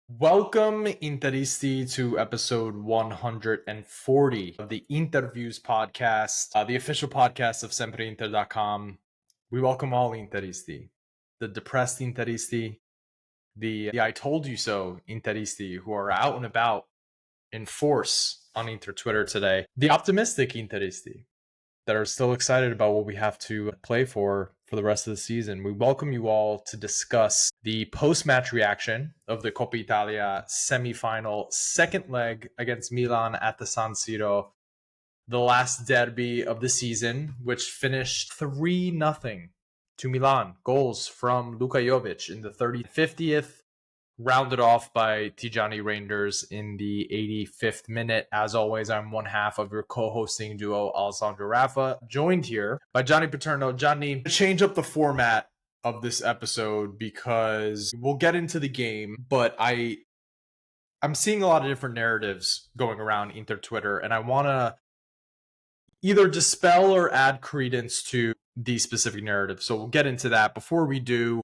Welcome, Interisti, to episode 140 of the InterViews podcast, the official podcast of SempreInter.com. We welcome all Interisti, the depressed Interisti, the I told you so Interisti who are out and about in force on Inter Twitter today, the optimistic Interisti that are still excited about what we have to play for the rest of the season. We welcome you all to discuss the post-match reaction of the Coppa Italia semi-final second leg against Milan at the San Siro, the last derby of the season, which finished 3-0 to Milan. Goals from Luka Jovic in the 50th, rounded off by Tijani Reinders in the 85th minute. As always, I'm one half of your co-hosting duo, Alessandro Rafa, joined here by Johnny Paterno. Johnny, change up the format of this episode because we'll get into the game, but I'm seeing a lot of different narratives going around Inter Twitter, and I want to either dispel or add credence to these specific narratives. So we'll get into that. Before we do,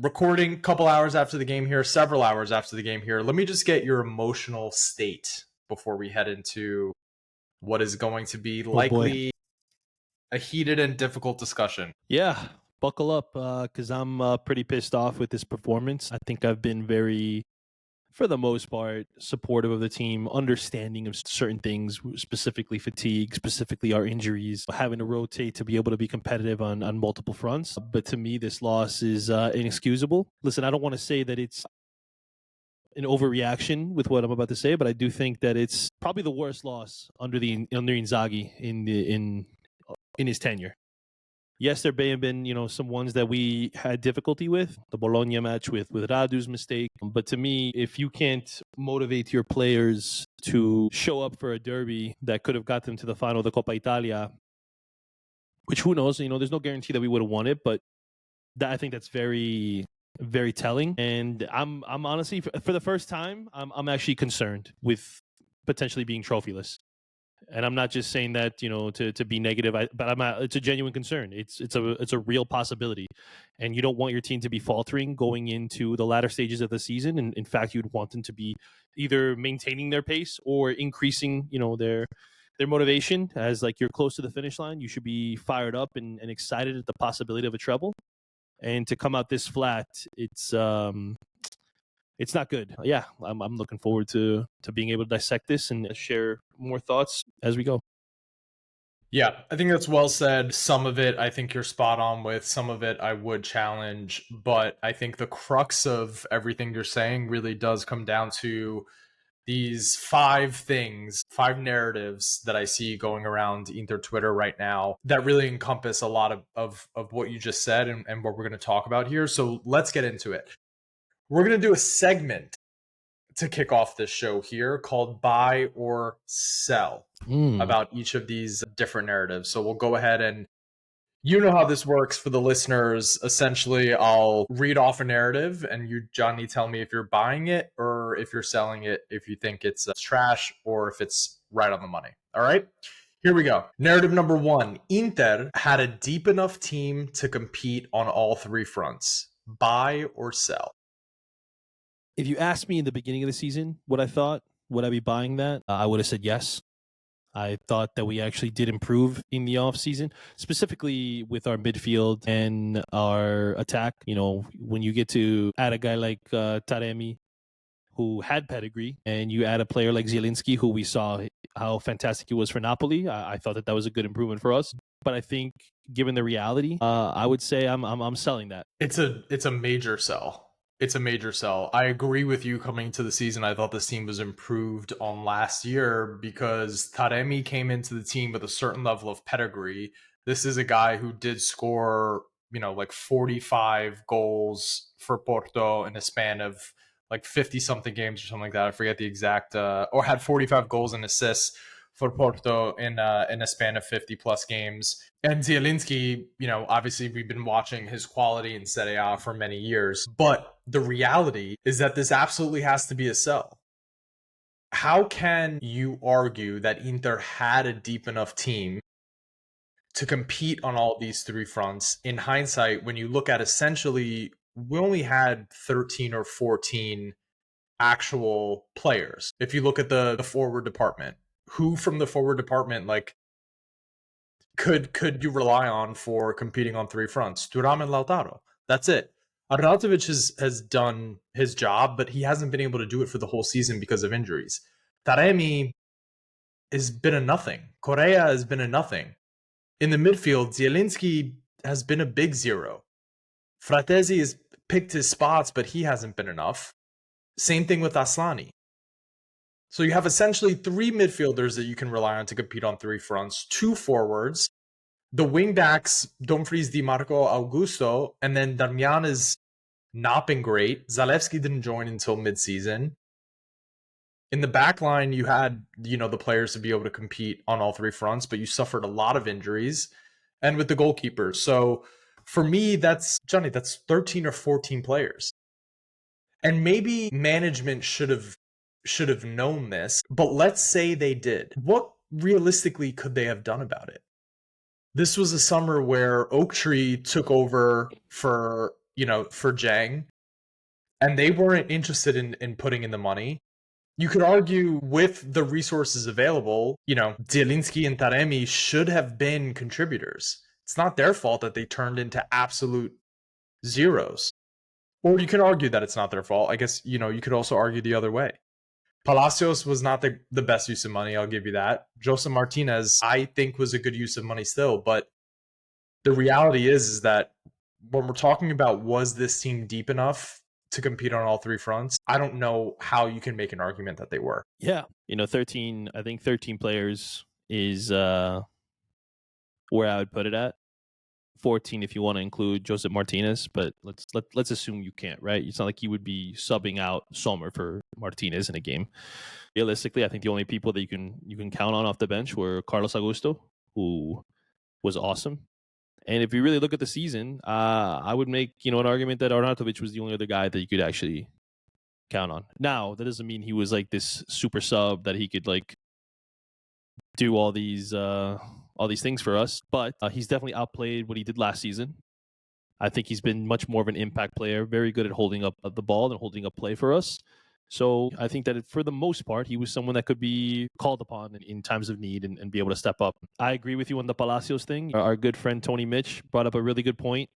recording a couple hours after the game here, several hours after the game here. Let me just get your emotional state before we head into what is going to be likely a heated and difficult discussion. Yeah, buckle up because I'm pretty pissed off with this performance. I think I've been very, for the most part, supportive of the team, understanding of certain things, specifically fatigue, specifically our injuries, having to rotate to be able to be competitive on multiple fronts. But to me, this loss is inexcusable. Listen, I don't want to say that it's an overreaction with what I'm about to say, but I do think that it's probably the worst loss under Inzaghi in his tenure. Yes, there may have been, some ones that we had difficulty with. The Bologna match with Radu's mistake. But to me, if you can't motivate your players to show up for a derby that could have got them to the final of the Coppa Italia, which who knows, there's no guarantee that we would have won it, but I think that's very, very telling. And I'm honestly, for the first time, I'm actually concerned with potentially being trophyless. And I'm not just saying that, to be negative, but it's a genuine concern. It's a real possibility. And you don't want your team to be faltering going into the latter stages of the season. And in fact, you'd want them to be either maintaining their pace or increasing, their motivation. As like you're close to the finish line, you should be fired up and excited at the possibility of a treble. And to come out this flat, it's not good. Yeah, I'm looking forward to being able to dissect this and share more thoughts as we go. Yeah, I think that's well said. Some of it I think you're spot on with. Some of it I would challenge. But I think the crux of everything you're saying really does come down to these five narratives that I see going around Inter Twitter right now that really encompass a lot of what you just said and what we're going to talk about here. So let's get into it. We're going to do a segment to kick off this show here called Buy or Sell about each of these different narratives. So we'll go ahead and you know how this works for the listeners. Essentially, I'll read off a narrative and you, Johnny, tell me if you're buying it or if you're selling it, if you think it's trash or if it's right on the money. All right, here we go. Narrative number one: Inter had a deep enough team to compete on all three fronts. Buy or sell? If you asked me in the beginning of the season what I thought, would I be buying that? I would have said yes. I thought that we actually did improve in the offseason, specifically with our midfield and our attack. When you get to add a guy like Taremi, who had pedigree, and you add a player like Zielinski, who we saw how fantastic he was for Napoli, I thought that was a good improvement for us. But I think, given the reality, I would say I'm selling that. It's a major sell. It's a major sell. I agree with you. Coming into the season, I thought this team was improved on last year because Taremi came into the team with a certain level of pedigree. This is a guy who did score, like 45 goals for Porto in a span of like 50 something games or something like that. I forget the exact, or had 45 goals and assists for Porto in a span of 50 plus games. And Zielinski, obviously we've been watching his quality in Serie A for many years, but the reality is that this absolutely has to be a sell. How can you argue that Inter had a deep enough team to compete on all these three fronts in hindsight when you look at essentially we only had 13 or 14 actual players. If you look at the forward department, who from the forward department like could you rely on for competing on three fronts? Thuram and Lautaro. That's it. Arnautovic has done his job, but he hasn't been able to do it for the whole season because of injuries. Taremi has been a nothing. Correa has been a nothing. In the midfield, Zielinski has been a big zero. Fratesi has picked his spots, but he hasn't been enough. Same thing with Aslani. So you have essentially three midfielders that you can rely on to compete on three fronts, two forwards. The wingbacks, Dumfries, Di Marco, Augusto, and then Darmian has not been great. Zalewski didn't join until midseason. In the back line, you had, the players to be able to compete on all three fronts, but you suffered a lot of injuries. And with the goalkeeper. So for me, that's 13 or 14 players. And maybe management should have known this, but let's say they did. What realistically could they have done about it? This was a summer where Oak Tree took over for Jang, and they weren't interested in putting in the money. You could argue with the resources available, Zielinski and Taremi should have been contributors. It's not their fault that they turned into absolute zeros. Or you can argue that it's not their fault. I guess, you could also argue the other way. Palacios was not the best use of money, I'll give you that. Joseph Martinez, I think, was a good use of money still, but the reality is that when we're talking about was this team deep enough to compete on all three fronts, I don't know how you can make an argument that they were. Yeah. 13 players is where I would put it at. 14 if you want to include Joseph Martinez, but let's assume you can't, right? It's not like you would be subbing out Sommer for Martinez in a game. Realistically, I think the only people that you can count on off the bench were Carlos Augusto, who was awesome. And if you really look at the season, I would make an argument that Arnautovic was the only other guy that you could actually count on. Now, that doesn't mean he was like this super sub that he could like do all these things for us, but he's definitely outplayed what he did last season. I think he's been much more of an impact player, very good at holding up the ball and holding up play for us. So I think that for the most part, he was someone that could be called upon in times of need and be able to step up. I agree with you on the Palacios thing. Our good friend Tony Mitch brought up a really good point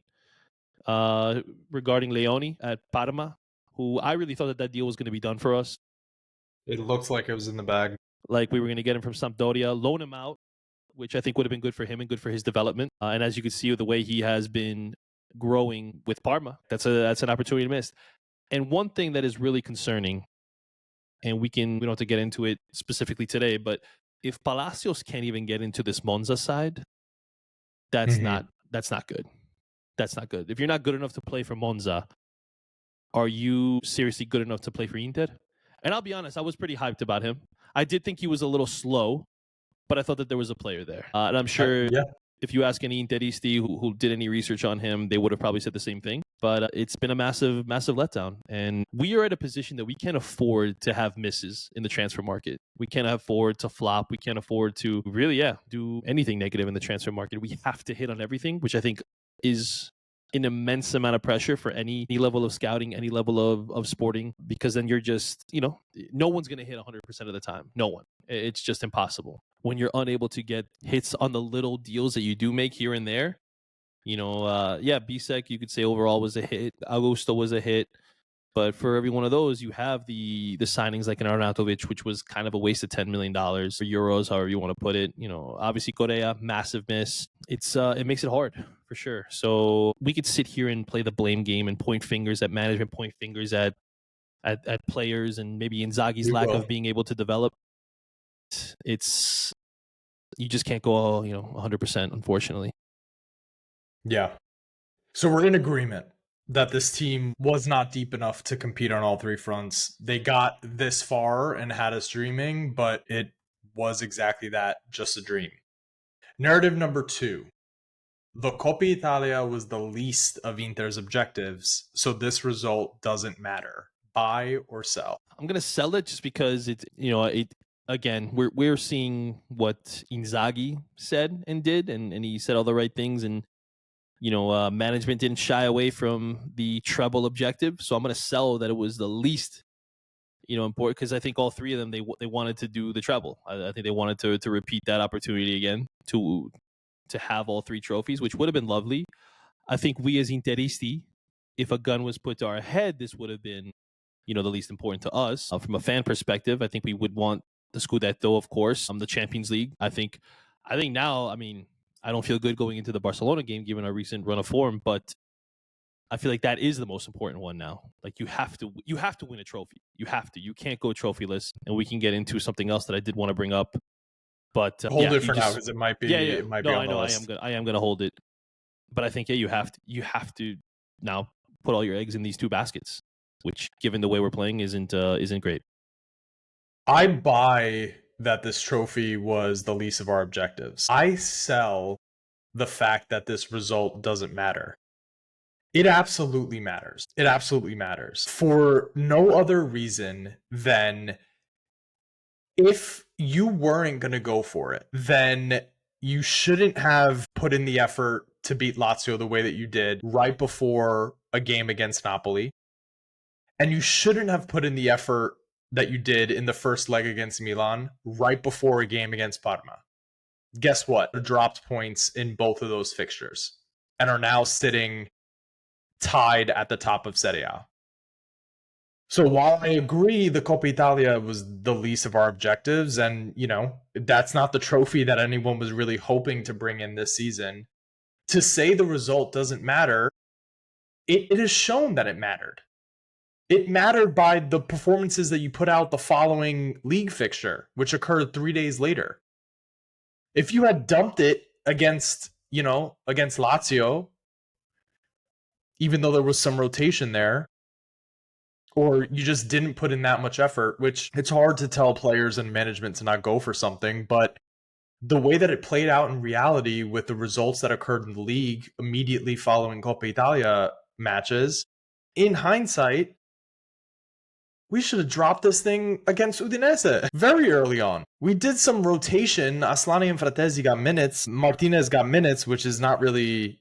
regarding Leone at Parma, who I really thought that deal was going to be done for us. It looks like it was in the bag. Like we were going to get him from Sampdoria, loan him out, which I think would have been good for him and good for his development. And as you can see, the way he has been growing with Parma, that's an opportunity to miss. And one thing that is really concerning, and we don't have to get into it specifically today, but if Palacios can't even get into this Monza side, that's not good. That's not good. If you're not good enough to play for Monza, are you seriously good enough to play for Inter? And I'll be honest, I was pretty hyped about him. I did think he was a little slow, but I thought that there was a player there. And I'm sure if you ask any Interisti who did any research on him, they would have probably said the same thing. But it's been a massive, massive letdown. And we are at a position that we can't afford to have misses in the transfer market. We can't afford to flop. We can't afford to really, do anything negative in the transfer market. We have to hit on everything, which I think is an immense amount of pressure for any level of scouting, any level of sporting, because then you're just, no one's going to hit 100% of the time. No one. It's just impossible. When you're unable to get hits on the little deals that you do make here and there, Bisek, you could say overall was a hit. Augusto was a hit. But for every one of those, you have the signings like an Arnautovic, which was kind of a waste of $10 million or euros, however you want to put it. Obviously Correa, massive miss. It makes it hard for sure. So we could sit here and play the blame game and point fingers at management, point fingers at players, and maybe Inzaghi's lack of being able to develop. You just can't go 100%, unfortunately. Yeah. So we're in agreement that this team was not deep enough to compete on all three fronts. They got this far and had us dreaming, but it was exactly that, just a dream. Narrative number 2. The Coppa Italia was the least of Inter's objectives, so this result doesn't matter. Buy or sell? I'm going to sell it just because again, we're seeing what Inzaghi said and did, and he said all the right things, and management didn't shy away from the treble objective. So I'm going to sell that it was the least important because I think all three of them they wanted to do the treble. I think they wanted to repeat that opportunity again to have all three trophies, which would have been lovely. I think we as Interisti, if a gun was put to our head, this would have been, the least important to us. From a fan perspective, I think we would want the Scudetto, of course, the Champions League. I think now, I don't feel good going into the Barcelona game given our recent run of form, but I feel like that is the most important one now. Like you have to win a trophy. You can't go trophyless. And we can get into something else that I did want to bring up. But Hold it for now because it might be it might be on the list. I am gonna hold it. But I think you have to now put all your eggs in these two baskets, which given the way we're playing isn't great. I buy that this trophy was the least of our objectives. I sell the fact that this result doesn't matter. It absolutely matters. It absolutely matters for no other reason than if you weren't going to go for it, then you shouldn't have put in the effort to beat Lazio the way that you did right before a game against Napoli. And you shouldn't have put in the effort that you did in the first leg against Milan right before a game against Parma. Guess what? Dropped points in both of those fixtures and are now sitting tied at the top of Serie A. So while I agree the Coppa Italia was the least of our objectives, and, that's not the trophy that anyone was really hoping to bring in this season, to say the result doesn't matter, it is shown that it mattered. It mattered by the performances that you put out the following league fixture, which occurred 3 days later. If you had dumped it against Lazio, even though there was some rotation there, or you just didn't put in that much effort, which it's hard to tell players and management to not go for something, but the way that it played out in reality with the results that occurred in the league immediately following Coppa Italia matches, in hindsight, we should have dropped this thing against Udinese very early on. We did some rotation. Aslani and Fratesi got minutes. Martinez got minutes, which is not really,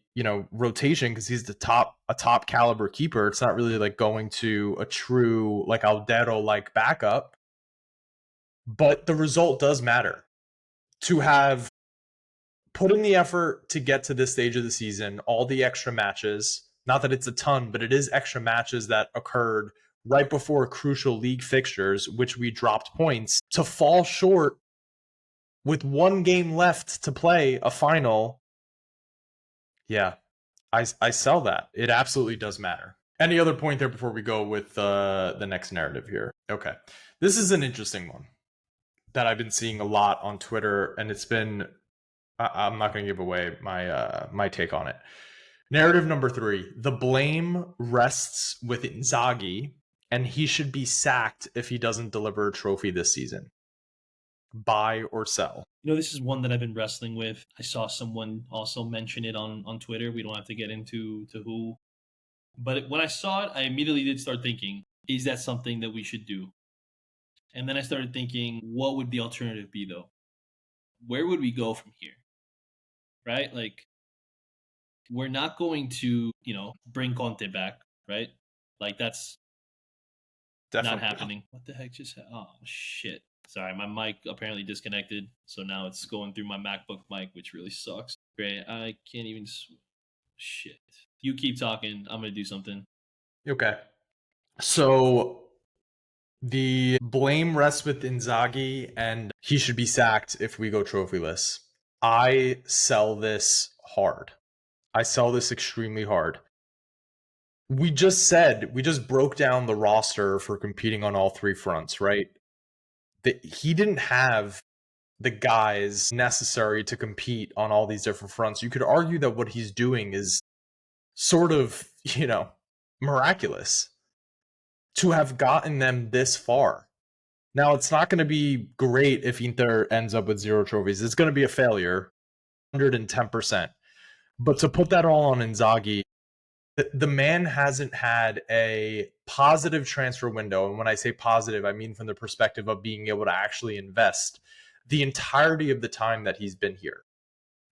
rotation because he's a top caliber keeper. It's not really like going to a true like Aldero like backup. But the result does matter. To have put in the effort to get to this stage of the season, all the extra matches, not that it's a ton, but it is extra matches that occurred right before crucial league fixtures, which we dropped points, to fall short with one game left to play a final. Yeah, I sell that. It absolutely does matter. Any other point there before we go with the next narrative here? Okay. This is an interesting one that I've been seeing a lot on Twitter, and it's been, I'm not going to give away my take on it. Narrative number 3, the blame rests with Inzaghi, and he should be sacked if he doesn't deliver a trophy this season. Buy or sell? This is one that I've been wrestling with. I saw someone also mention it on Twitter. We don't have to get into who. But when I saw it, I immediately did start thinking, is that something that we should do? And then I started thinking, what would the alternative be, though? Where would we go from here? Right? Like, we're not going to, bring Conte back, right? Like, that's definitely not happening. What the heck just happened? Oh, shit. Sorry, my mic apparently disconnected. So now it's going through my MacBook mic, which really sucks. Great. I can't even... Shit. You keep talking. I'm going to do something. Okay. So the blame rests with Inzaghi, and he should be sacked if we go trophyless. I sell this hard. I sell this extremely hard. We just broke down the roster for competing on all three fronts, right? He didn't have the guys necessary to compete on all these different fronts. You could argue that what he's doing is sort of, miraculous to have gotten them this far. Now, it's not going to be great if Inter ends up with 0 trophies. It's going to be a failure, 110%. But to put that all on Inzaghi, the man hasn't had a positive transfer window. And when I say positive, I mean from the perspective of being able to actually invest the entirety of the time that he's been here.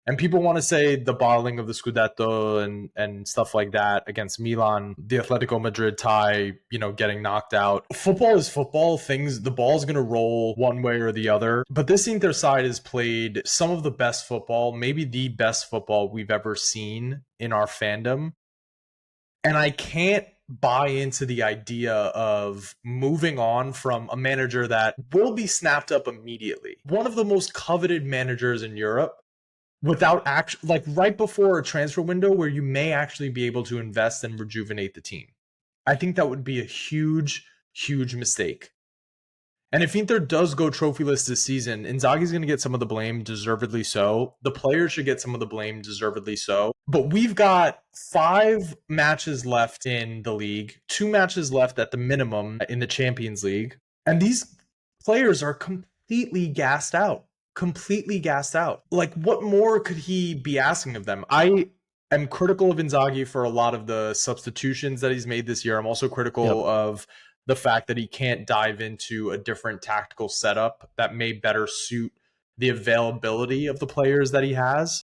And people want to say the bottling of the Scudetto and stuff like that against Milan, the Atletico Madrid tie, getting knocked out. Football is football. The ball's going to roll one way or the other. But this Inter side has played some of the best football, maybe the best football we've ever seen in our fandom. And I can't buy into the idea of moving on from a manager that will be snapped up immediately. One of the most coveted managers in Europe, without right before a transfer window where you may actually be able to invest and rejuvenate the team. I think that would be a huge, huge mistake. And if Inter does go trophyless this season, Inzaghi's going to get some of the blame, deservedly so. The players should get some of the blame, deservedly so. But we've got 5 matches left in the league, 2 matches left at the minimum in the Champions League. And these players are completely gassed out. Like, what more could he be asking of them? I am critical of Inzaghi for a lot of the substitutions that he's made this year. I'm also critical of the fact that he can't dive into a different tactical setup that may better suit the availability of the players that he has.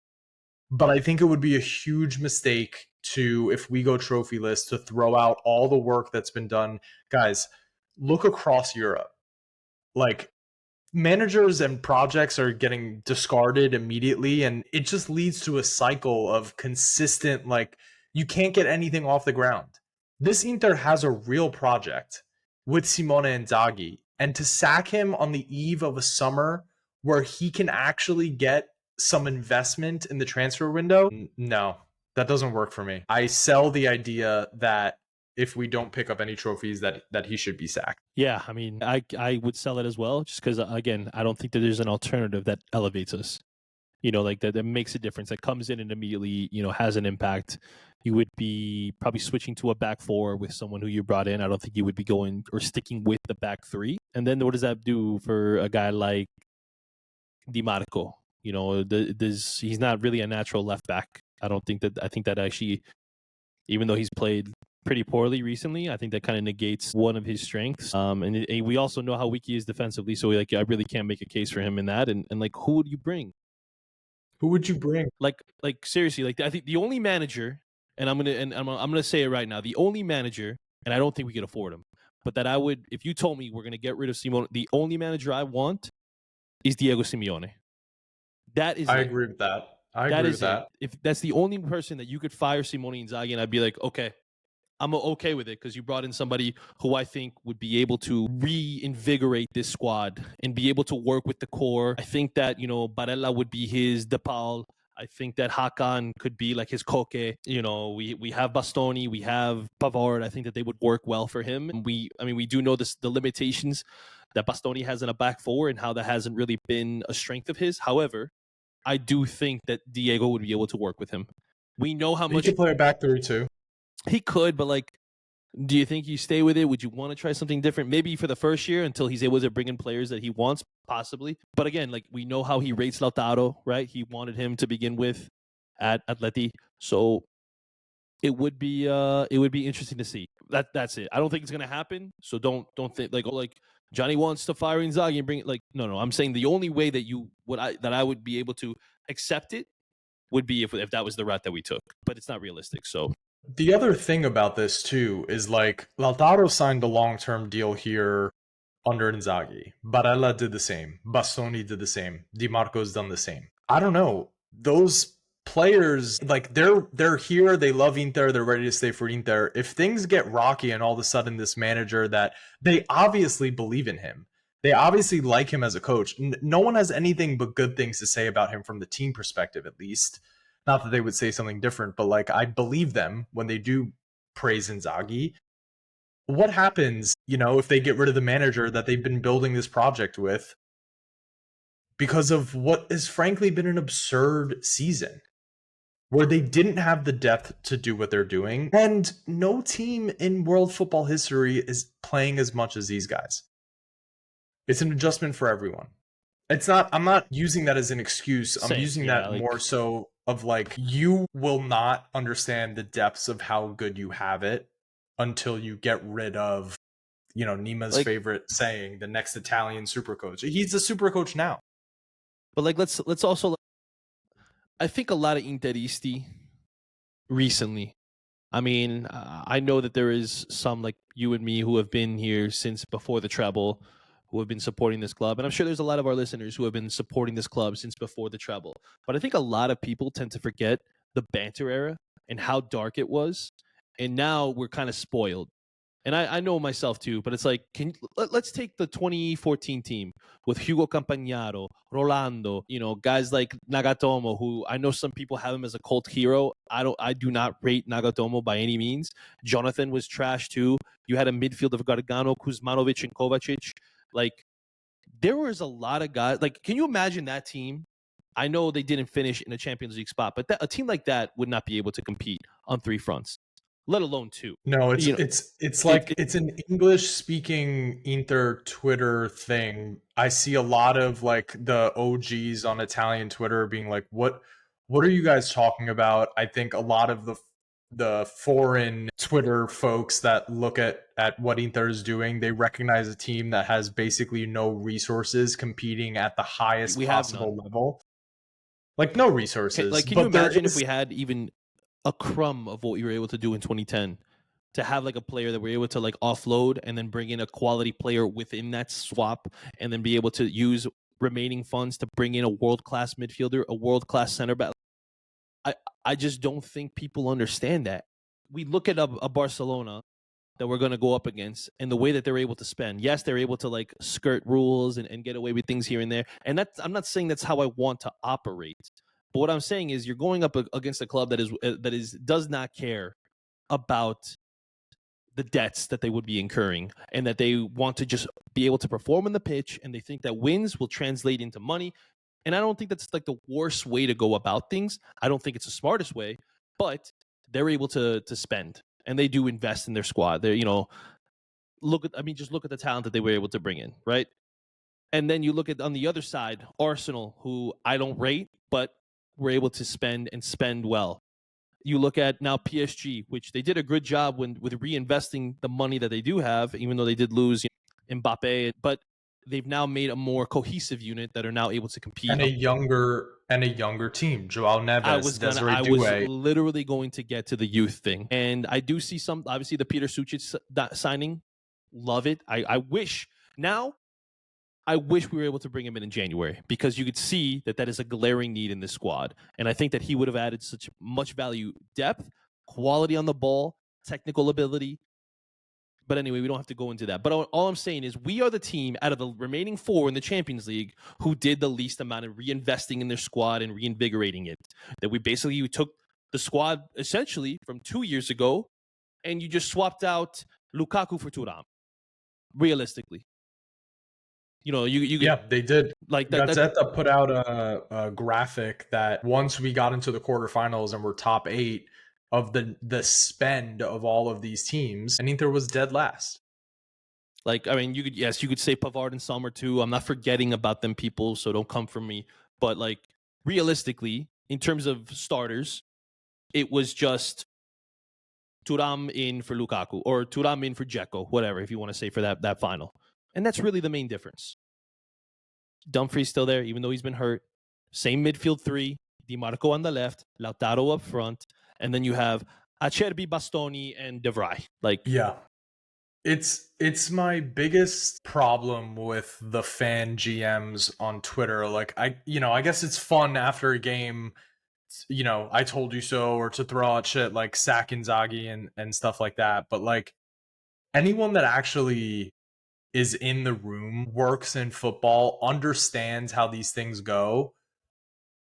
But I think it would be a huge mistake if we go trophyless, to throw out all the work that's been done. Guys, look across Europe. Like, managers and projects are getting discarded immediately, and it just leads to a cycle of consistent, you can't get anything off the ground. This Inter has a real project with Simone Inzaghi, and to sack him on the eve of a summer where he can actually get some investment in the transfer window, no, that doesn't work for me. I sell the idea that if we don't pick up any trophies, that he should be sacked. Yeah, I mean, I would sell it as well, just because, again, I don't think that there's an alternative that elevates us. That makes a difference, that comes in and immediately, has an impact. You would be probably switching to a back 4 with someone who you brought in. I don't think you would be going or sticking with the back 3. And then what does that do for a guy like Di Marco? He's not really a natural left back. I think that actually, even though he's played pretty poorly recently, I think that kind of negates one of his strengths. And we also know how weak he is defensively, so I really can't make a case for him in that. And who would you bring? Who would you bring? Like seriously, I think the only manager, and I'm gonna say it right now, the only manager, and I don't think we could afford him, but that I would, if you told me we're gonna get rid of Simone, the only manager I want is Diego Simeone. That is. I agree with that. I agree with that. If that's the only person that you could fire Simone Inzaghi, and I'd be like, okay, I'm okay with it, because you brought in somebody who I think would be able to reinvigorate this squad and be able to work with the core. I think that, Barella would be his De Paul. I think that Hakan could be like his Koke. We have Bastoni, we have Pavard. I think that they would work well for him. And we do know the limitations that Bastoni has in a back 4 and how that hasn't really been a strength of his. However, I do think that Diego would be able to work with him. We know how much he could play a back 3 too. He could, but do you think you stay with it? Would you want to try something different? Maybe for the first year until he's able to bring in players that he wants, possibly. But again, we know how he rates Lautaro, right? He wanted him to begin with at Atleti. So it would be interesting to see. That's it. I don't think it's gonna happen. So don't think Johnny wants to fire Inzaghi and bring it. No. I'm saying the only way that I would be able to accept it would be if that was the route that we took. But it's not realistic. So the other thing about this too is Lautaro signed a long-term deal here under Inzaghi. Barella did the same. Bastoni did the same. Di Marco's done the same. I don't know. Those players, they're here, they love Inter, they're ready to stay for Inter. If things get rocky and all of a sudden this manager that they obviously believe in him, they obviously like him as a coach. No one has anything but good things to say about him from the team perspective, at least. Not that they would say something different, but I believe them when they do praise Inzaghi. What happens, if they get rid of the manager that they've been building this project with because of what has frankly been an absurd season where they didn't have the depth to do what they're doing, and no team in world football history is playing as much as these guys. It's an adjustment for everyone. I'm not using that as an excuse. I'm using that more so of you will not understand the depths of how good you have it until you get rid of, Nima's favorite saying, the next Italian super coach. He's a super coach now. But let's also I think a lot of Interisti recently. I mean, I know that there is some like you and me who have been here since before the treble, who have been supporting this club. And I'm sure there's a lot of our listeners who have been supporting this club since before the treble. But I think a lot of people tend to forget the banter era and how dark it was. And now we're kind of spoiled. And I know myself too, but it's like, let's take the 2014 team with Hugo Campagnaro, Rolando, guys like Nagatomo, who I know some people have him as a cult hero. I do not rate Nagatomo by any means. Jonathan was trash too. You had a midfield of Gargano, Kuzmanovic, and Kovacic. Like, there was a lot of guys. Like, can you imagine that team? I know they didn't finish in a Champions League spot, but a team like that would not be able to compete on three fronts, let alone two. No, You know, it's like it's an English speaking Inter Twitter thing. I see a lot of like the OGs on Italian Twitter being like, what are you guys talking about?" I think a lot of the foreign Twitter folks that look at what Inter is doing, they recognize a team that has basically no resources competing at the highest we have none. possible level. Like no resources. Can you But there imagine if is we had even a crumb of what we were able to do in 2010? To have like a player that we're able to like offload and then bring in a quality player within that swap, and then be able to use remaining funds to bring in a world-class midfielder, a world-class center back. I just don't think people understand that. We look at a Barcelona that we're going to go up against and the way that they're able to spend. Yes, they're able to like skirt rules and get away with things here and there. And I'm not saying that's how I want to operate. But what I'm saying is you're going up against a club that does not care about the debts that they would be incurring, and that they want to just be able to perform on the pitch, and they think that wins will translate into money. And I don't think that's like the worst way to go about things. I don't think it's the smartest way, but they're able to spend, and they do invest in their squad. They're, just look at the talent that they were able to bring in, right? And then you look at on the other side, Arsenal, who I don't rate, but were able to spend and spend well. You look at now PSG, which they did a good job with reinvesting the money that they do have, even though they did lose Mbappe, but they've now made a more cohesive unit that are now able to compete. and a younger team. Joao Neves, Desiree I was Doué. literally going to get to the youth thing, and I do see some. Obviously, the Peter Sucic signing, love it. I wish now. I wish we were able to bring him in January, because you could see that is a glaring need in this squad. And I think that he would have added such much value, depth, quality on the ball, technical ability. But anyway, we don't have to go into that. But all I'm saying is we are the team out of the remaining four in the Champions League who did the least amount of reinvesting in their squad and reinvigorating it. That we took the squad essentially from 2 years ago, and you just swapped out Lukaku for Thuram. Realistically. Yeah, they did. Like that. Gazzetta put out a graphic that once we got into the quarterfinals and we're top 8 of the spend of all of these teams, and Inter was dead last. Like, I mean, you could say Pavard and Sommer too. I'm not forgetting about them, people, so don't come for me. But like, realistically, in terms of starters, it was just Thuram in for Lukaku or Thuram in for Dzeko, whatever, if you want to say for that final. And that's really the main difference. Dumfries still there, even though he's been hurt. Same midfield three, Di Marco on the left, Lautaro up front, and then you have Acerbi, Bastoni, and De Vrij. Like, yeah, it's my biggest problem with the fan GMs on Twitter. Like I guess it's fun after a game, I told you so, or to throw out shit like sack Inzaghi and stuff like that. But like anyone that actually is in the room, works in football, understands how these things go,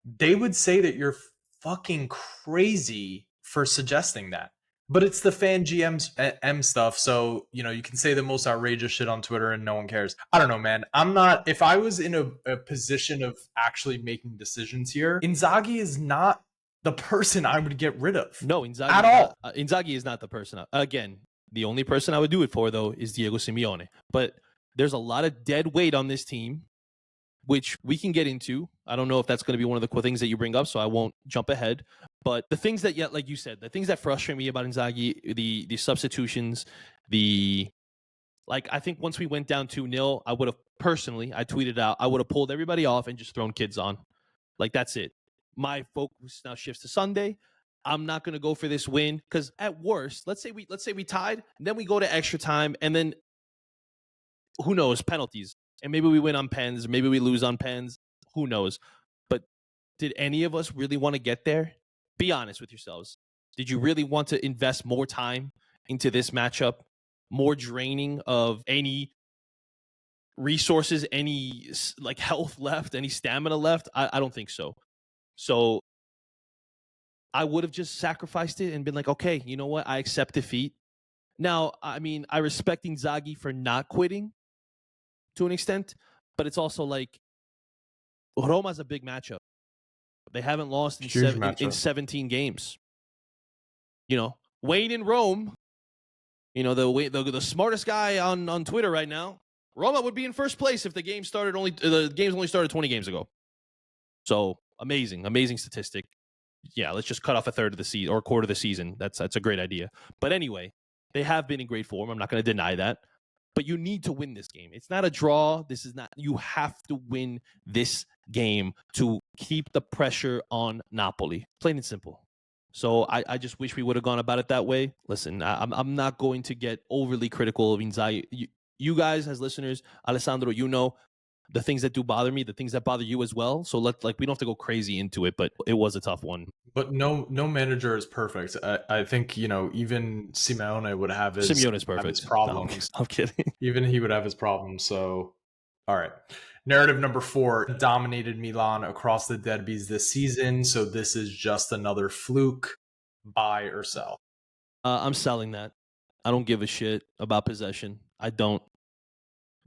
they would say that you're fucking crazy for suggesting that. But it's the fan GM's M stuff, so you can say the most outrageous shit on Twitter and no one cares. I don't know, man. I'm not. If I was in a position of actually making decisions here, Inzaghi is not the person I would get rid of. No, Inzaghi at all. Inzaghi is not the person. Again, the only person I would do it for, though, is Diego Simeone. But there's a lot of dead weight on this team, which we can get into. I don't know if that's going to be one of the cool things that you bring up, so I won't jump ahead. But the things that, like you said, the things that frustrate me about Inzaghi, the substitutions, I think once we went down 2-0, I would have personally, I tweeted out, I would have pulled everybody off and just thrown kids on. Like, that's it. my focus now shifts to Sunday. I'm not going to go for this win because at worst, let's say we tied, and then we go to extra time, and then who knows, penalties, and maybe we win on pens, maybe we lose on pens, who knows. But did any of us really want to get there? Be honest with yourselves. Did you really want to invest more time into this matchup, more draining of any resources, any like health left, any stamina left? I don't think so. So I would have just sacrificed it and been like, okay, you know what? I accept defeat. Now, I mean, I respect Inzaghi for not quitting to an extent, but it's also like Roma's a big matchup. They haven't lost in 17 games. You know, Wayne in Rome, you know, the smartest guy on Twitter right now, Roma would be in first place if the games only started 20 games ago. So amazing statistic. Yeah, let's just cut off a third of the season or a quarter of the season. That's a great idea. But anyway, they have been in great form. I'm not going to deny that. But you need to win this game. It's not a draw. This is not. You have to win this game to keep the pressure on Napoli. Plain and simple. So I just wish we would have gone about it that way. Listen, I'm not going to get overly critical of Inzaghi. You guys as listeners, Alessandro, you know the things that do bother me, the things that bother you as well. So we don't have to go crazy into it, but it was a tough one. But no manager is perfect. I think, you know, even Simeone would have his problems. No, I'm kidding. Even he would have his problems. So, all right. Narrative number 4, dominated Milan across the derbies this season. So this is just another fluke. Buy or sell? I'm selling that. I don't give a shit about possession. I don't.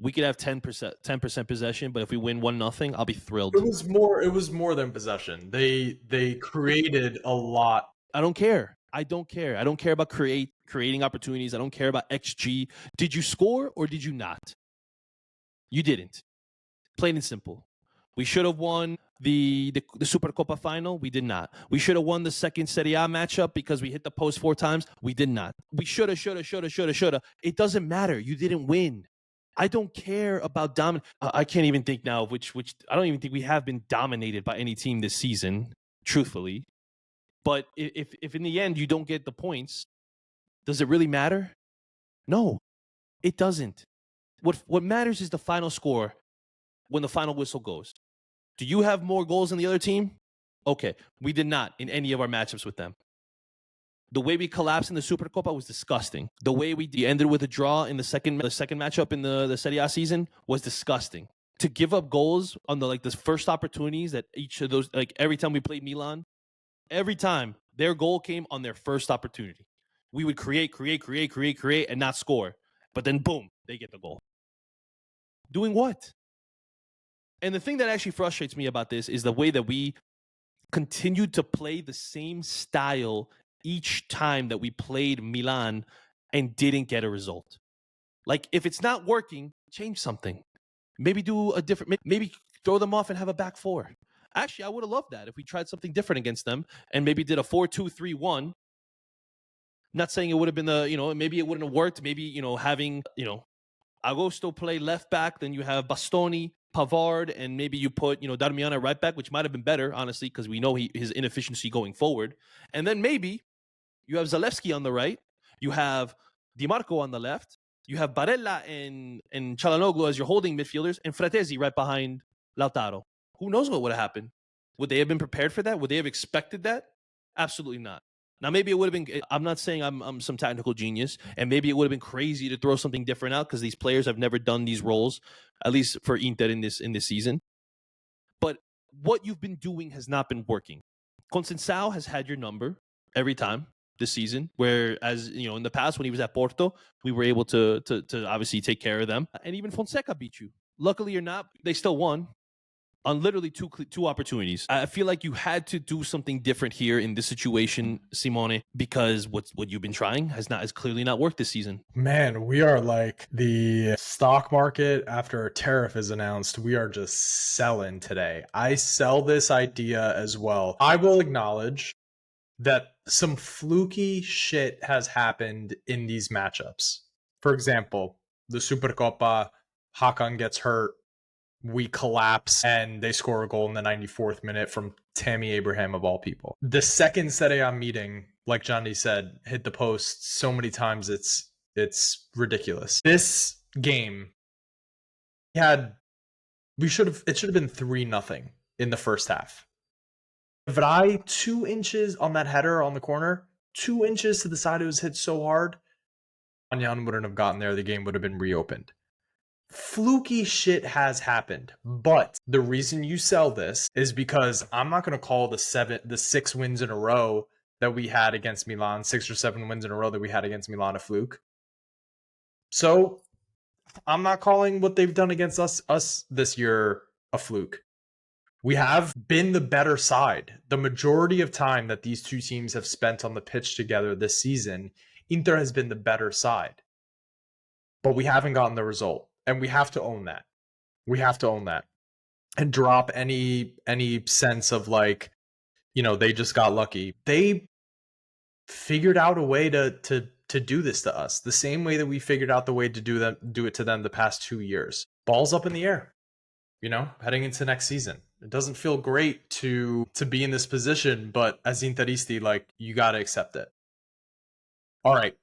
We could have 10% possession, but if we win 1-0, I'll be thrilled. It was more than possession. They created a lot. I don't care. I don't care about creating opportunities. I don't care about XG. Did you score or did you not? You didn't. Plain and simple. We should have won the Supercoppa final. We did not. We should have won the second Serie A matchup because we hit the post 4 times. We did not. We shoulda. It doesn't matter. You didn't win. I don't care about dominate. I can't even think now of which I don't even think we have been dominated by any team this season, truthfully. But if in the end you don't get the points, does it really matter? No, it doesn't. What matters is the final score when the final whistle goes. Do you have more goals than the other team? Okay, we did not in any of our matchups with them. The way we collapsed in the Supercoppa was disgusting. The way we ended with a draw in the second matchup in the Serie A season was disgusting. To give up goals on the first opportunities that each of those, like every time we played Milan, every time their goal came on their first opportunity. We would create, and not score. But then boom, they get the goal. Doing what? And the thing that actually frustrates me about this is the way that we continued to play the same style each time that we played Milan and didn't get a result. Like, if it's not working, change something. Maybe do a different, maybe throw them off and have a back 4. Actually, I would have loved that if we tried something different against them and maybe did a 4-2-3-1. Not saying it would have been maybe it wouldn't have worked. Maybe, having, Agosto play left back, then you have Bastoni, Pavard, and maybe you put, Darmian at right back, which might have been better, honestly, because we know his inefficiency going forward. And then maybe you have Zalewski on the right, you have Di Marco on the left, you have Barella and Çalhanoğlu as your holding midfielders, and Fratesi right behind Lautaro. Who knows what would have happened? Would they have been prepared for that? Would they have expected that? Absolutely not. Now, maybe it would have been, I'm not saying I'm some technical genius, and maybe it would have been crazy to throw something different out because these players have never done these roles, at least for Inter in this season. But what you've been doing has not been working. Conceição has had your number every time this season, whereas, in the past when he was at Porto, we were able to obviously take care of them. And even Fonseca beat you. Luckily or not, they still won on literally two opportunities. I feel like you had to do something different here in this situation, Simone, because what you've been trying has clearly not worked this season. Man, we are like the stock market after a tariff is announced. We are just selling today. I sell this idea as well. I will acknowledge that some fluky shit has happened in these matchups. For example, the Supercoppa, Hakan gets hurt. we collapse and they score a goal in the 94th minute from Tammy Abraham of all people. The second Serie A meeting, like Johnny said, hit the post so many times it's ridiculous. This game it should have been 3-0 in the first half. Vrai 2 inches on that header on the corner, 2 inches to the side, it was hit so hard. Anyan wouldn't have gotten there, the game would have been reopened. Fluky shit has happened, but the reason you sell this is because I'm not going to call the 6 wins in a row that we had against Milan, 6 or 7 wins in a row that we had against Milan a fluke. So I'm not calling what they've done against us this year a fluke. We have been the better side. The majority of time that these two teams have spent on the pitch together this season, Inter has been the better side. But we haven't gotten the result. And we have to own that. We have to own that. And drop any sense of like, they just got lucky. They figured out a way to do this to us. The same way that we figured out the way to do it to them the past 2 years. Balls up in the air. Heading into next season. It doesn't feel great to be in this position, but as Interisti, like, you got to accept it. All right.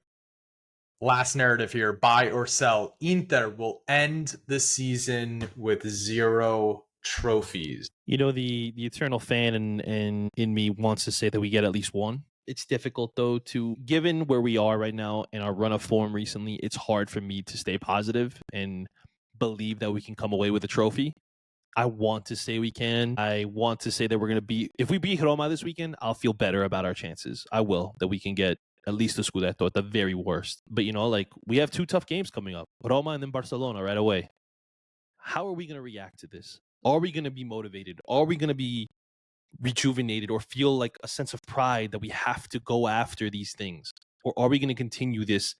Last narrative here, buy or sell. Inter will end the season with 0 trophies. The eternal fan and in me wants to say that we get at least one. It's difficult, though, given where we are right now in our run of form recently, it's hard for me to stay positive and believe that we can come away with a trophy. I want to say we can. I want to say that we're going to beat... If we beat Roma this weekend, I'll feel better about our chances. I will, that we can get at least a Scudetto at the very worst. But, we have 2 tough games coming up. Roma and then Barcelona right away. How are we going to react to this? Are we going to be motivated? Are we going to be rejuvenated or feel like a sense of pride that we have to go after these things? Or are we going to continue this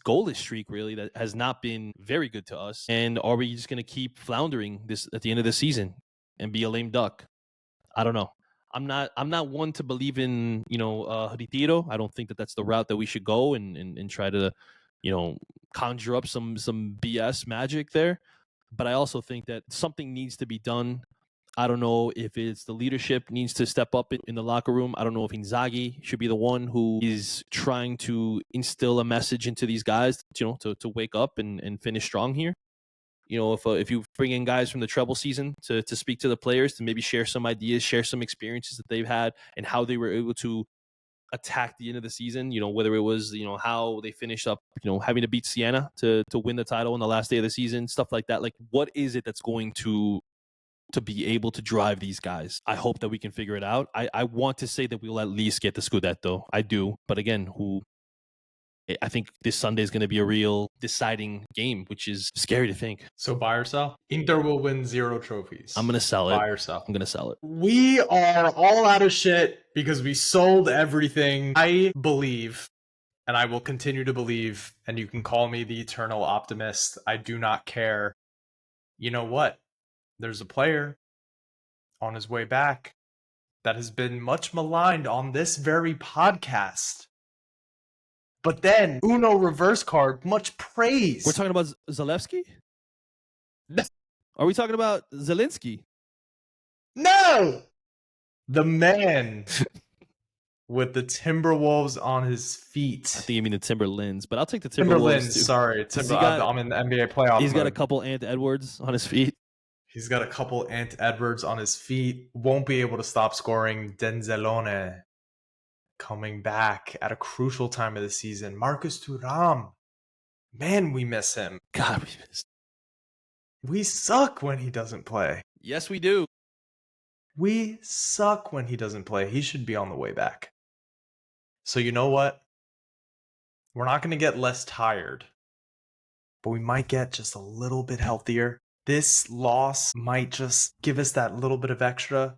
goalless streak, really, that has not been very good to us? And are we just going to keep floundering this at the end of the season and be a lame duck? I don't know. I'm not one to believe in, retiro. I don't think that that's the route that we should go and try to, conjure up some BS magic there. But I also think that something needs to be done. I don't know if it's the leadership needs to step up in the locker room. I don't know if Inzaghi should be the one who is trying to instill a message into these guys, to wake up and finish strong here. If you bring in guys from the treble season to speak to the players, to maybe share some ideas, share some experiences that they've had and how they were able to attack the end of the season, whether it was, how they finished up, having to beat Siena to win the title on the last day of the season, stuff like that. Like, what is it that's going to be able to drive these guys? I hope that we can figure it out. I want to say that we'll at least get the Scudetto. I do. But again, I think this Sunday is going to be a real deciding game, which is scary to think. So buy or sell? Inter will win 0 trophies. I'm going to sell it. Buy or sell? I'm going to sell it. We are all out of shit because we sold everything. I believe, and I will continue to believe, and you can call me the eternal optimist. I do not care. You know what? There's a player on his way back that has been much maligned on this very podcast. But then, Uno reverse card, much praise. We're talking about Zalewski? Are we talking about Zelensky? No! The man with the Timberwolves on his feet. I think you mean the Timberlands, but I'll take the Timberwolves too. Sorry. I'm in the NBA playoff. He's got a couple Ant Edwards on his feet. He's got a couple Ant Edwards on his feet. Won't be able to stop scoring. Denzelone coming back at a crucial time of the season. Marcus Thuram. Man, we miss him. God, we miss him. We suck when he doesn't play. Yes, we do. We suck when he doesn't play. He should be on the way back. So you know what? We're not going to get less tired, but we might get just a little bit healthier. This loss might just give us that little bit of extra.